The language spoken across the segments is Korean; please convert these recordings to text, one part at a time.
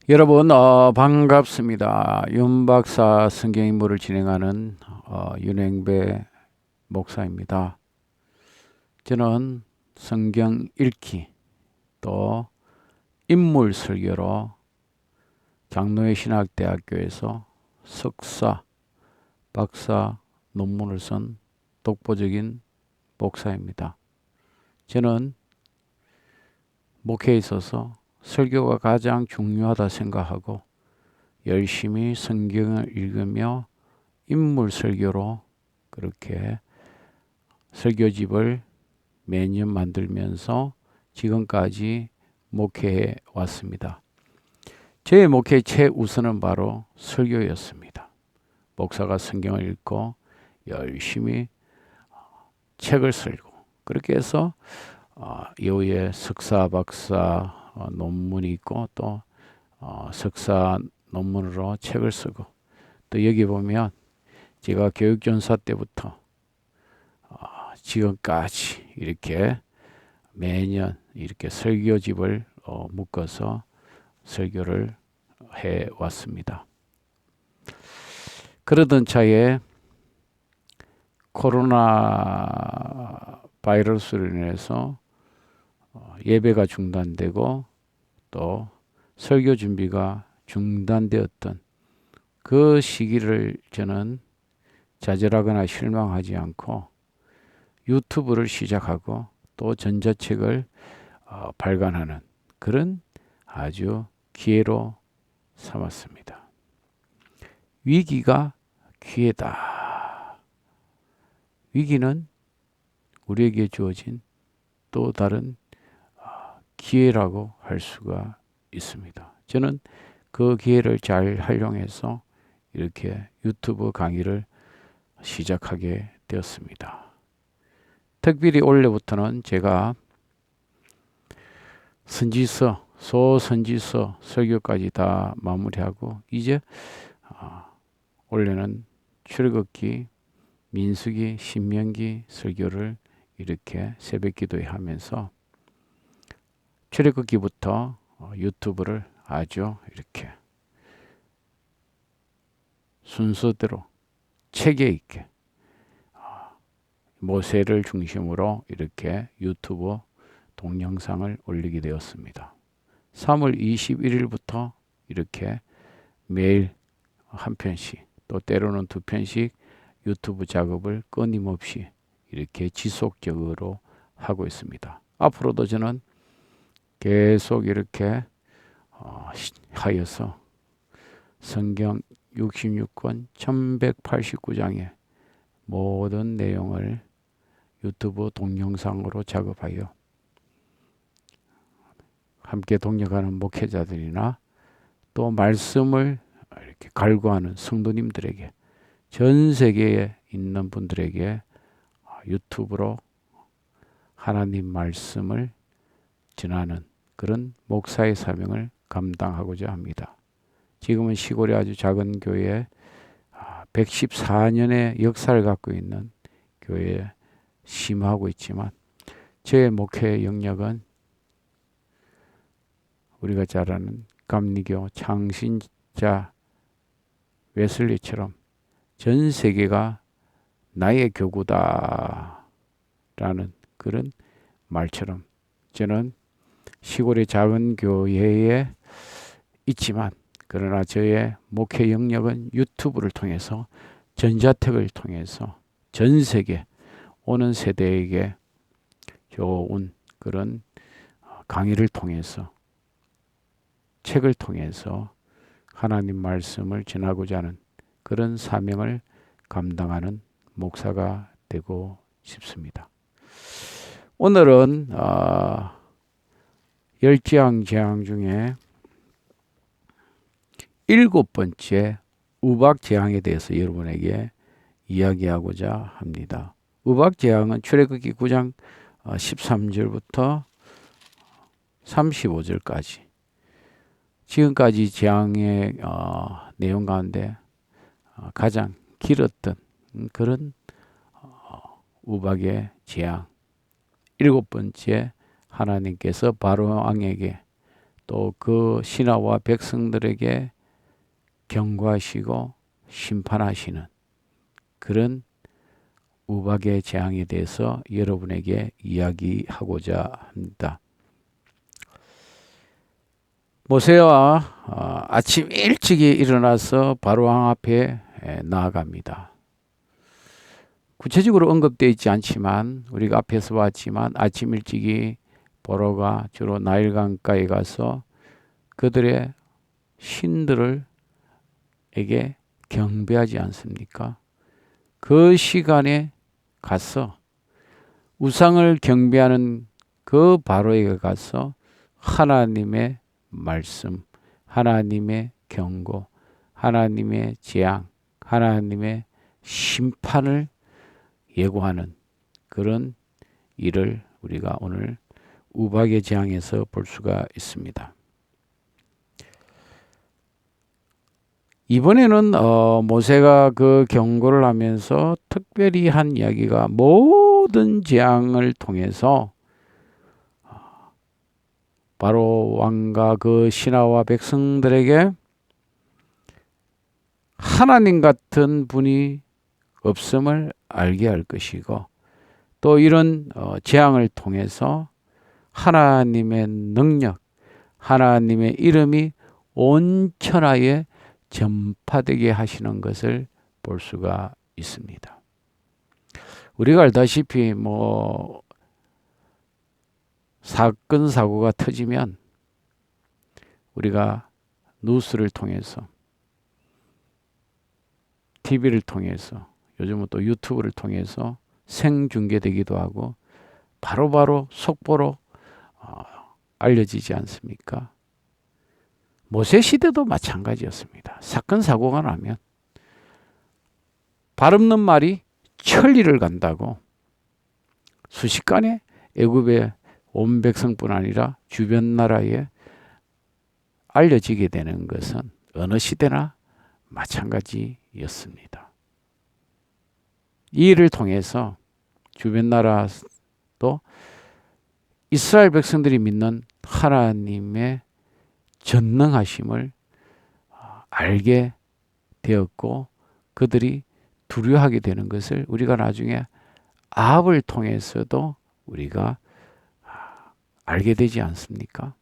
여러분, 반갑습니다. 윤 박사 성경 인물을 진행하는 윤행배 목사입니다. 저는 성경 읽기 또 인물 설교로 장로회 신학대학교에서 석사, 박사 논문을 쓴 독보적인 목사입니다. 저는 목회에 있어서 설교가 가장 중요하다 생각하고 열심히 성경을 읽으며 인물 설교로 그렇게 설교집을 매년 만들면서 지금까지 목회해 왔습니다. 제 목회의 최우선은 바로 설교였습니다. 목사가 성경을 읽고 열심히 책을 쓰고 그렇게 해서 이후에 석사, 박사 논문이 있고 또 석사 논문으로 책을 쓰고 또 여기 보면 제가 교육전사 때부터 지금까지 이렇게 매년 이렇게 설교집을 묶어서 설교를 해 왔습니다. 그러던 차에 코로나 바이러스로 인해서 예배가 중단되고 또 설교 준비가 중단되었던 그 시기를 저는 좌절하거나 실망하지 않고 유튜브를 시작하고 또 전자책을 발간하는 그런 아주 기회로 삼았습니다. 위기가 기회다. 위기는 우리에게 주어진 또 다른 기회라고 할 수가 있습니다. 저는 그 기회를 잘 활용해서 이렇게 유튜브 강의를 시작하게 되었습니다. 특별히 올해부터는 제가 선지서, 소선지서 설교까지 다 마무리하고 이제 올해는 출애굽기, 민수기, 신명기 설교를 이렇게 새벽기도에 하면서 출애굽기부터 유튜브를 아주 이렇게 순서대로 체계 있게 모세를 중심으로 이렇게 유튜브 동영상을 올리게 되었습니다. 3월 21일부터 이렇게 매일 한 편씩 또 때로는 두 편씩 유튜브 작업을 끊임없이 이렇게 지속적으로 하고 있습니다. 앞으로도 저는 계속 이렇게 하여서 성경 66권 1189장의 모든 내용을 유튜브 동영상으로 작업하여 함께 동역하는 목회자들이나 또 말씀을 이렇게 갈구하는 성도님들에게 전 세계에 있는 분들에게 유튜브로 하나님 말씀을 전하는 그런 목사의 사명을 감당하고자 합니다. 지금은 시골의 아주 작은 교회 114년의 역사를 갖고 있는 교회에 심하고 있지만 제 목회 영역은 우리가 잘 아는 감리교 창신자 웨슬리처럼 전 세계가 나의 교구다 라는 그런 말처럼 저는 시골의 작은 교회에 있지만 그러나 저의 목회 영역은 유튜브를 통해서 전자택을 통해서 전 세계 오는 세대에게 좋은 그런 강의를 통해서 책을 통해서 하나님 말씀을 전하고자 하는 그런 사명을 감당하는 목사가 되고 싶습니다. 오늘은 열지향 중에 7번째 우박재앙에 대해서 여러분에게 이야기하고자 합니다. 우박재앙은 출애굽기 9장 13절부터 35절까지 지금까지 재앙의 내용 가운데 가장 길었던 그런 우박의 재앙 7번째 하나님께서 바로 왕에게 또 그 신하와 백성들에게 경고하시고 심판하시는 그런 우박의 재앙에 대해서 여러분에게 이야기하고자 합니다. 모세와 아침 일찍이 일어나서 바로왕 앞에 나아갑니다. 구체적으로 언급되어 있지 않지만 우리가 앞에서 봤지만 아침 일찍이 보로가 주로 나일강가에 가서 그들의 신들에게 경배하지 않습니까? 그 시간에 가서 우상을 경배하는 그 바로에게 가서 하나님의 말씀, 하나님의 경고, 하나님의 재앙, 하나님의 심판을 예고하는 그런 일을 우리가 오늘 우박의 재앙에서 볼 수가 있습니다. 이번에는 모세가 그 경고를 하면서 특별히 한 이야기가 모든 재앙을 통해서 바로 왕과 그 신하와 백성들에게 하나님 같은 분이 없음을 알게 할 것이고 또 이런 재앙을 통해서 하나님의 능력, 하나님의 이름이 온 천하에 전파되게 하시는 것을 볼 수가 있습니다. 우리가 알다시피 사건 사고가 터지면 우리가 뉴스를 통해서 TV를 통해서 요즘은 또 유튜브를 통해서 생중계되기도 하고 바로바로 속보로 알려지지 않습니까? 모세 시대도 마찬가지였습니다. 사건 사고가 나면 발 없는 말이 천리를 간다고 순식간에 애굽의 온 백성뿐 아니라 주변 나라에 알려지게 되는 것은 어느 시대나 마찬가지였습니다. 이 일을 통해서 주변 나라도 이스라엘 백성들이 믿는 하나님의 전능하심을 알게 되었고 그들이 두려워하게 되는 것을 우리가 나중에 아합을 통해서도 우리가 알게 되지 않습니까?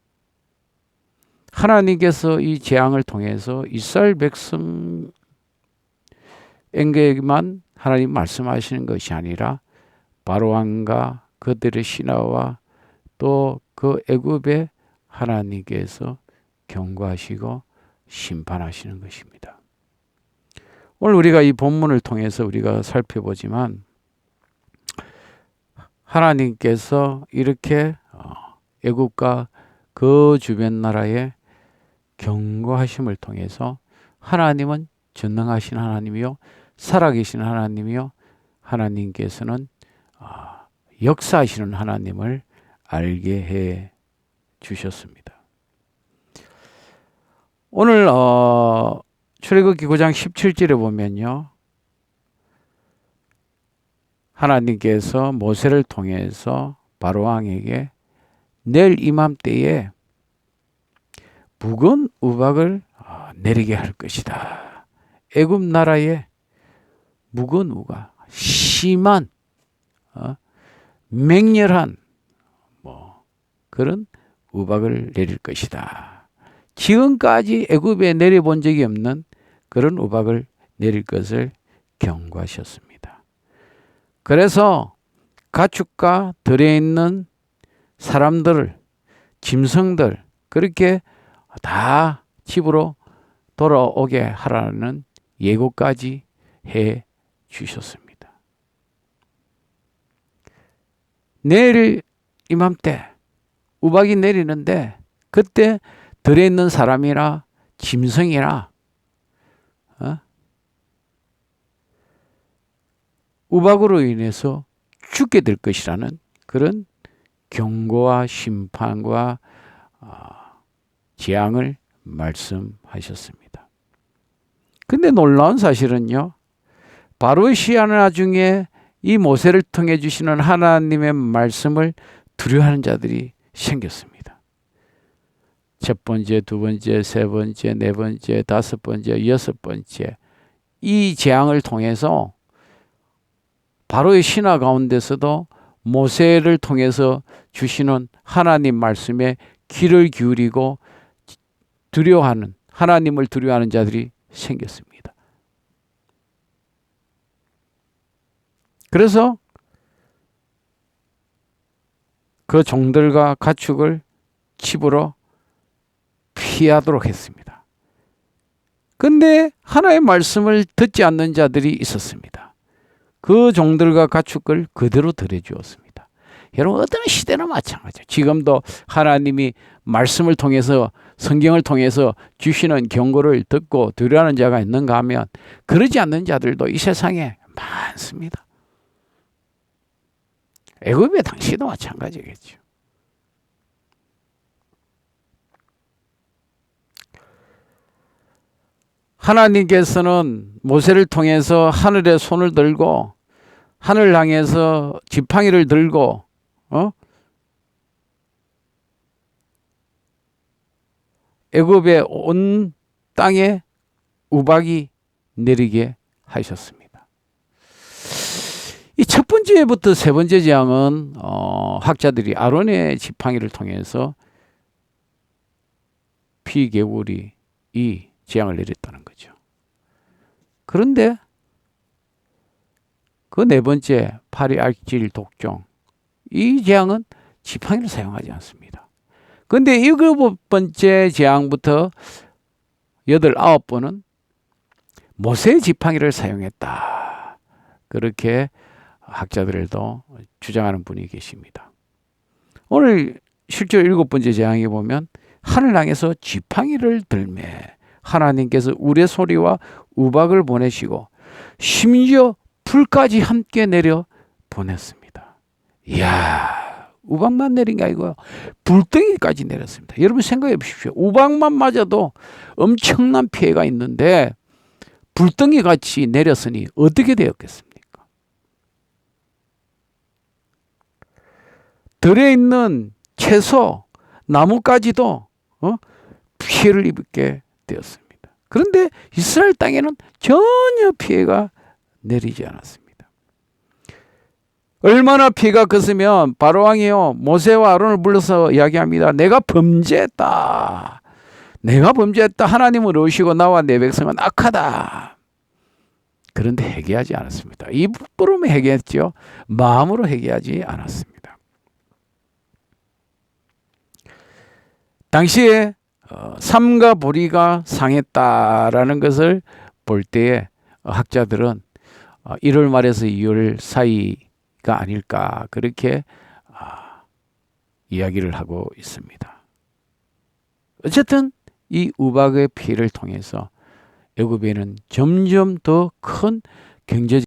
하나님께서 이 재앙을 통해서 이스라엘 백성에게만 하나님 말씀하시는 것이 아니라 바로왕과 그들의 신하와 또 그 애굽의 하나님께서 경고하시고 심판하시는 것입니다. 오늘 우리가 이 본문을 통해서 우리가 살펴보지만 하나님께서 이렇게 애굽과 그 주변 나라에 경고하심을 통해서 하나님은 전능하신 하나님이요 살아계신 하나님이요 하나님께서는 역사하시는 하나님을 알게 해 주셨습니다. 오늘 출애굽기 9장 17절에 보면요. 하나님께서 모세를 통해서 바로왕에게 내일 이맘때에 묵은 우박을 내리게 할 것이다. 애굽 나라에 묵은 우박, 심한 맹렬한 그런 우박을 내릴 것이다. 지금까지 애굽에 내려본 적이 없는 그런 우박을 내릴 것을 경고하셨습니다. 그래서 가축과 들에 있는 사람들을 짐승들 그렇게 다 집으로 돌아오게 하라는 예고까지 해 주셨습니다. 내일 이맘때 우박이 내리는데 그때 들에 있는 사람이나 짐승이나 우박으로 인해서 죽게 될 것이라는 그런 경고와 심판과 재앙을 말씀하셨습니다. 근데 놀라운 사실은요. 바로의 시하나 중에 이 모세를 통해 주시는 하나님의 말씀을 두려워하는 자들이 생겼습니다. 첫 번째, 두 번째, 세 번째, 네 번째, 다섯 번째, 여섯 번째 이 재앙을 통해서 바로의 신화 가운데서도 모세를 통해서 주시는 하나님 말씀에 귀를 기울이고 두려워하는 하나님을 두려워하는 자들이 생겼습니다. 그래서 그 종들과 가축을 집으로 피하도록 했습니다. 근데 하나의 말씀을 듣지 않는 자들이 있었습니다. 그 종들과 가축을 그대로 들여주었습니다. 여러분 어떤 시대나 마찬가지예요. 지금도 하나님이 말씀을 통해서 성경을 통해서 주시는 경고를 듣고 두려워하는 자가 있는가 하면 그러지 않는 자들도 이 세상에 많습니다. 애굽의 당시도 마찬가지겠죠. 하나님께서는 모세를 통해서 하늘에 손을 들고 하늘 향해서 지팡이를 들고 애굽의 온 땅에 우박이 내리게 하셨습니다. 이 첫 번째부터 세 번째 재앙은 학자들이 아론의 지팡이를 통해서 피개구리 이 재앙을 내렸다는 거죠. 그런데 그 네 번째 파리알질 독종 이 재앙은 지팡이를 사용하지 않습니다. 그런데 일곱 번째 재앙부터 여덟 아홉 번은 모세의 지팡이를 사용했다. 그렇게 학자들도 주장하는 분이 계십니다. 오늘 실제로 일곱 번째 재앙에 보면 하늘 향해서 지팡이를 들매 하나님께서 우레소리와 우박을 보내시고 심지어 불까지 함께 내려 보냈습니다. 이야, 우박만 내린 게 아니고요. 불덩이까지 내렸습니다. 여러분 생각해 보십시오. 우박만 맞아도 엄청난 피해가 있는데 불덩이 같이 내렸으니 어떻게 되었겠습니까? 들에 있는 채소, 나무까지도 피해를 입게 되었습니다. 그런데 이스라엘 땅에는 전혀 피해가 내리지 않았습니다. 얼마나 피해가 컸으면 바로왕이요 모세와 아론을 불러서 이야기합니다. 내가 범죄했다. 내가 범죄했다. 하나님을 의시고 나와 내 백성은 악하다. 그런데 회개하지 않았습니다. 입으로 회개했죠. 마음으로 회개하지 않았습니다. 당시에 삼가 보리가 상했다라는 것을 볼 때에 학자들은 1월 말에서 2월 사이가 아닐까 그렇게 이야기를 하고 있습니다. 어쨌든 이 우박의 피해를 통해서 애굽에는 점점 더 큰 경제적